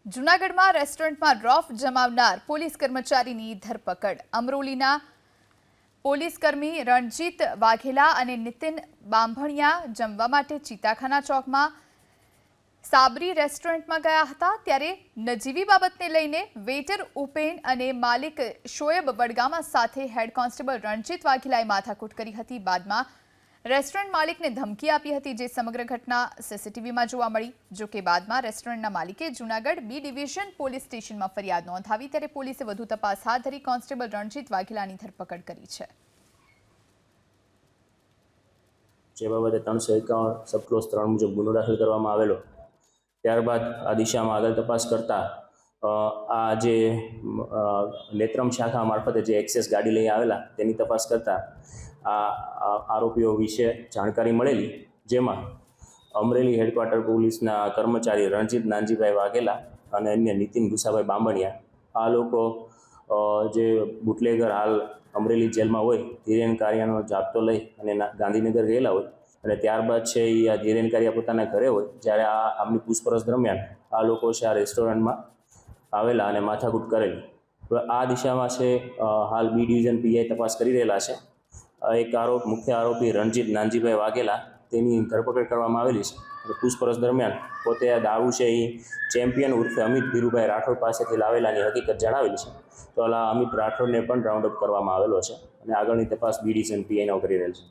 જૂનાગઢમાં રેસ્ટોરન્ટમાં રોફ જમાવનાર પોલીસ કર્મચારીની ધરપકડ। અમરોલીના પોલીસકર્મી રણજીત વાઘેલા અને નીતિન બાંભણિયા જમવા માટે ચિતાખાના ચોકમાં સાબરી રેસ્ટોરન્ટમાં ગયા હતા। ત્યારે નજીવી બાબતને લઈને વેટર ઉપેન અને માલિક શોએબ વડગામા સાથે હેડ કોન્સ્ટેબલ રણજીત વાઘેલાએ માથાકૂટ કરી હતી। બાદમાં રેસ્ટોરન્ટ માલિકને ધમકી આપી હતી, જે સમગ્ર ઘટના સીસીટીવીમાં જોવા મળી। જો કે બાદમાં રેસ્ટોરન્ટના માલિકે જૂનાગઢ બી ડિવિઝન પોલીસ સ્ટેશનમાં ફરિયાદ નોંધાવી, ત્યારે પોલીસે વધુ તપાસ હાથ ધરી કોન્સ્ટેબલ રણજીત વાઘેલાની ધરપકડ કરી છે। જે બાબતે 351 સબક્લોઝ 3 મુજબ ગુનો દાખલ કરવામાં આવેલો। ત્યારબાદ આ દિશામાં આગળ તપાસ કરતા આ જે નેત્રમ શાખા મારફતે જે એક્સેસ ગાડી લઈ આવેલા તેની તપાસ કરતા આ આરોપીઓ વિશે જાણકારી મળેલી, જેમાં અમરેલી હેડક્વાર્ટર પોલીસના કર્મચારી રણજીત નાનજીભાઈ વાઘેલા અને અન્ય નીતિન ગુસાભાઈ બાંભણિયા આ લોકો જે બુટલેગર હાલ અમરેલી જેલમાં હોય ધીરેન કારિયાનો જાપ્તો લઈ અને ગાંધીનગર ગયેલા હોય અને ત્યારબાદ છે એ આ ધીરેન કારિયા પોતાના ઘરે હોય, જ્યારે આમની પૂછપરછ દરમિયાન આ લોકો છે આ રેસ્ટોરન્ટમાં આવેલા અને માથાકૂટ કરેલી। હવે આ દિશામાં છે હાલ બી ડિવિઝન પીઆઈ તપાસ કરી રહેલા છે। એક મુખ્ય આરોપી રણજીત નાનજીભાઈ વાઘેલા તેની ધરપકડ કરવામાં આવેલી છે। પૂછપરછ દરમિયાન પોતે આ દારૂ છે એ ચેમ્પિયન ઉર્ફે અમિત ધીરુભાઈ રાઠોડ પાસેથી લાવેલાની હકીકત જણાવેલી છે। તો અમિત રાઠોડને પણ રાઉન્ડ અપ કરવામાં આવેલો છે અને આગળની તપાસ બી ડિવિઝન પીઆઈનો કરી રહેલ છે।